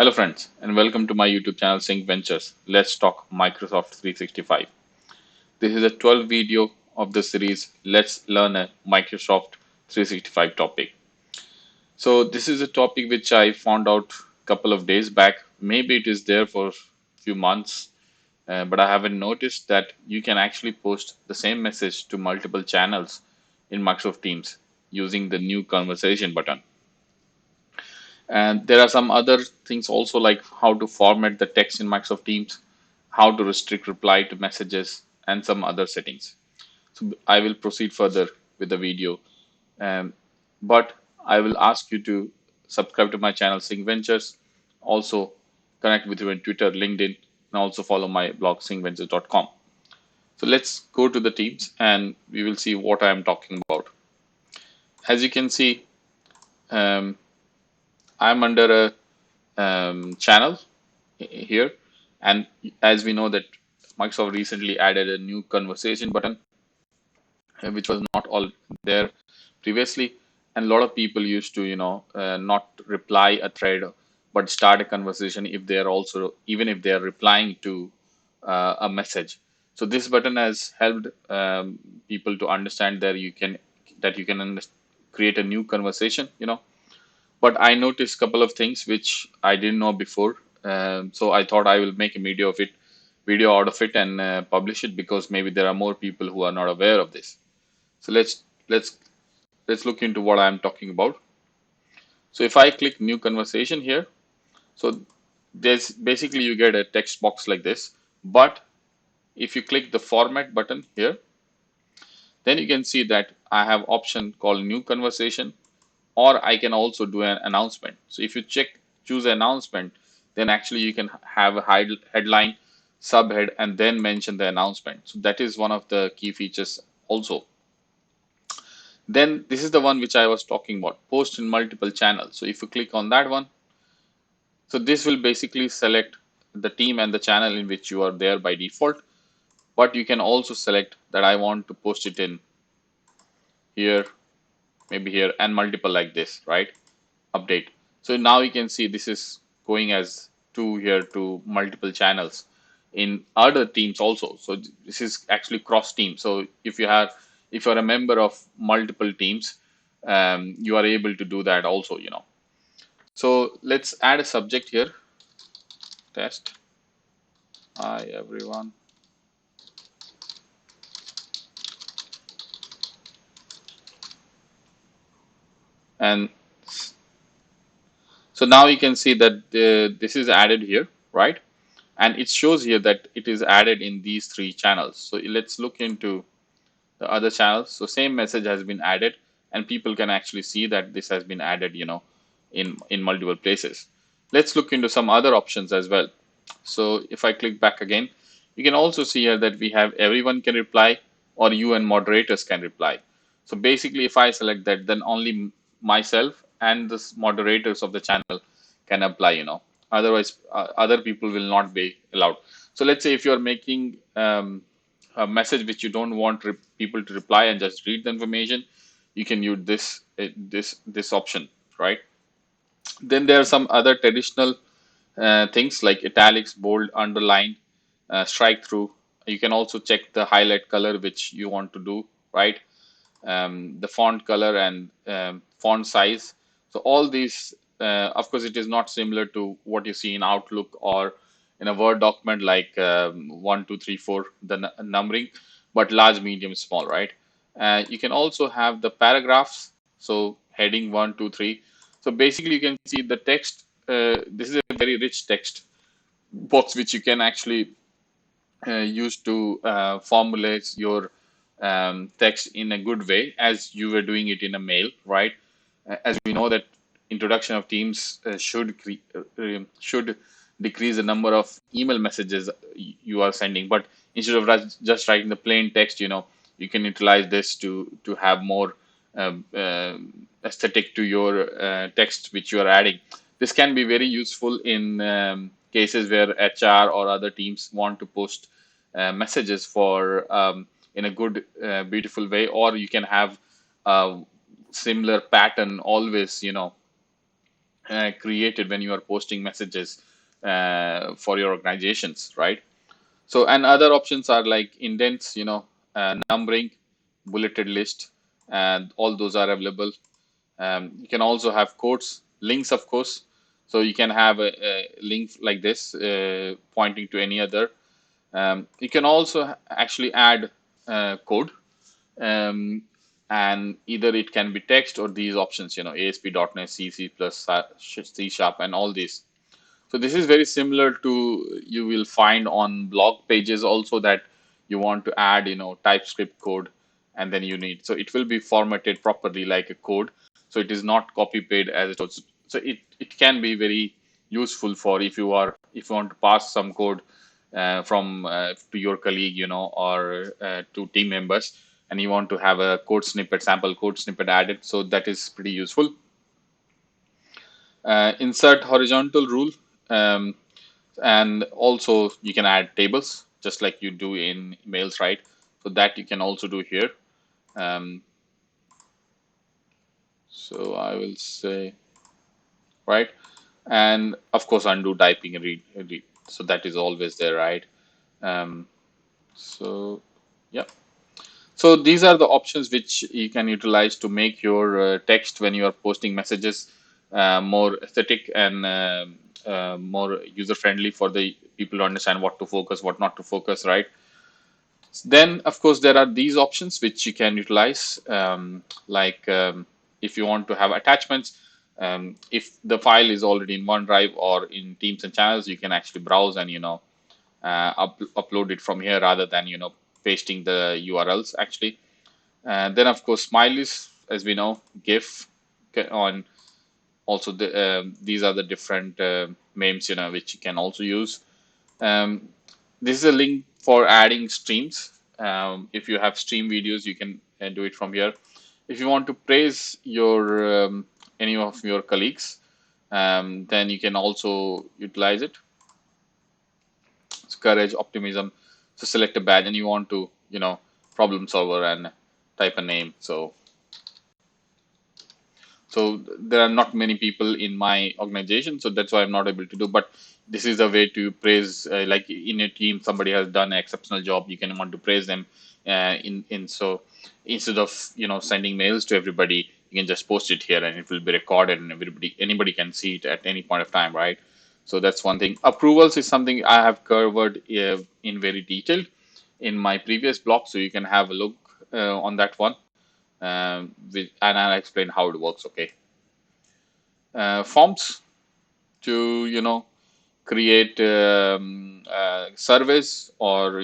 Hello, friends, and welcome to my YouTube channel Sync Ventures. Let's talk Microsoft 365. This is a 12 video of the series Let's Learn a Microsoft 365 topic. So, this is a topic which I found out a couple of days back. Maybe it is there for a few months, but I haven't noticed that you can actually post the same message to multiple channels in Microsoft Teams using the new conversation button. And there are some other things also like how to format the text in Microsoft Teams, how to restrict reply to messages, and some other settings. So I will proceed further with the video. Um, but I will ask you to subscribe to my channel Sync Ventures, also connect with you on Twitter, LinkedIn, and also follow my blog syncventures.com. So let's go to the Teams and we will see what I am talking about. As you can see, um, I'm under a channel here. And as we know that Microsoft recently added a new conversation button, which was not all there previously. And a lot of people used to, not reply a thread, but start a conversation if they are also, even if they are replying to a message. So this button has helped people to understand that you can create a new conversation, but I noticed a couple of things which I didn't know before. So I thought I will make a video out of it and publish it because maybe there are more people who are not aware of this. So let's let's look into what I'm talking about. So if I click new conversation here, so there's basically you get a text box like this. But if you click the format button here, then you can see that I have option called new conversation, or I can also do an announcement. So if you choose announcement, then actually you can have a headline, subhead, and then mention the announcement. So that is one of the key features also. Then this is the one which I was talking about, post in multiple channels. So if you click on that one, so this will basically select the team and the channel in which you are there by default. But you can also select that I want to post it in here, maybe here, and multiple like this, right? Update. So now you can see this is going as two here to multiple channels in other teams also. So this is actually cross team. So if you're a member of multiple teams, you are able to do that also. So let's add a subject here. Test. Hi everyone. And so now you can see that this is added here, right? And it shows here that it is added in these three channels. So let's look into the other channels. So same message has been added, and people can actually see that this has been added, in multiple places. Let's look into some other options as well. So if I click back again, you can also see here that we have everyone can reply, or you and moderators can reply. So basically, if I select that, then only myself and the moderators of the channel can apply. Otherwise, other people will not be allowed. So let's say if you're making a message which you don't want people to reply and just read the information, you can use this option, right? Then there are some other traditional things like italics, bold, underline, strike through. You can also check the highlight color which you want to do, right? The font color and font size. So all these, of course, it is not similar to what you see in Outlook or in a Word document like 1, 2, 3, 4, the numbering, but large, medium, small, right? You can also have the paragraphs. So heading 1, 2, 3. So basically, you can see the text. This is a very rich text box which you can actually use to formulate your text in a good way as you were doing it in a mail, right? As we know that introduction of Teams should decrease the number of email messages you are sending, but instead of just writing the plain text, you can utilize this to have more um, uh, aesthetic to your text which you are adding. This can be very useful in cases where HR or other teams want to post messages for in a good, beautiful way, or you can have a similar pattern always, created when you are posting messages for your organizations, right? So, and other options are like indents, numbering, bulleted list, and all those are available. You can also have quotes, links, of course. So you can have a link like this pointing to any other. You can also actually add code, um, and either it can be text or these options, ASP.NET, C, C++, C Sharp, and all these. So this is very similar to you will find on blog pages also that you want to add, TypeScript code, and then you need, so it will be formatted properly like a code. So it is not copy paste as it was. So it can be very useful for if you want to pass some code from to your colleague, or to team members, and you want to have a sample code snippet added. So that is pretty useful. Insert horizontal rule. Um, and also you can add tables just like you do in emails, right? So that you can also do here. um, so I will say, right, and of course undo typing and read. So that is always there, right? um, so yeah, so these are the options which you can utilize to make your text when you are posting messages more aesthetic and more user friendly for the people to understand what to focus, what not to focus, right? Then, of course, there are these options which you can utilize, like if you want to have attachments. If the file is already in OneDrive or in Teams and Channels, you can actually browse and upload it from here rather than pasting the URLs actually. Then, of course, smileys, as we know, GIF on also these are the different memes which you can also use. Um, this is a link for adding streams. If you have stream videos, you can do it from here. If you want to praise your any of your colleagues, then you can also utilize it. It's courage, optimism. So select a badge, and you want to, problem solver and type a name. So there are not many people in my organization, so that's why I'm not able to do. But this is a way to praise, like in a team, somebody has done an exceptional job. You can want to praise them. So instead of sending mails to everybody, you can just post it here, and it will be recorded, and anybody can see it at any point of time, right? So that's one thing. Approvals is something I have covered in very detail in my previous blog, so you can have a look on that one. And I'll explain how it works. Okay. Forms to create surveys or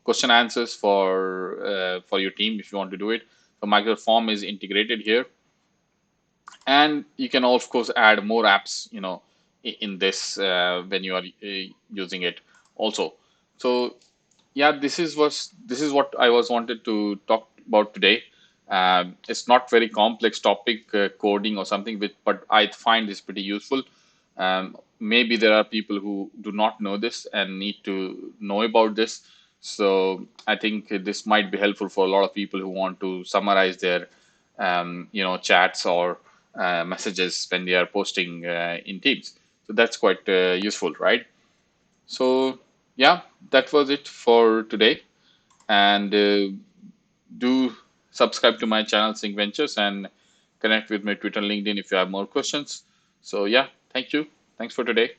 question answers for your team if you want to do it. So Microsoft Form is integrated here, and you can of course add more apps in this when you are using it also. So yeah, this is what I was wanted to talk about today. It's not very complex topic, coding or something, but I find this pretty useful. Maybe there are people who do not know this and need to know about this. So I think this might be helpful for a lot of people who want to summarize their, chats or messages when they are posting in Teams. So that's quite useful, right? So yeah, that was it for today. And do subscribe to my channel, Sync Ventures, and connect with my Twitter and LinkedIn if you have more questions. So yeah, thank you. Thanks for today.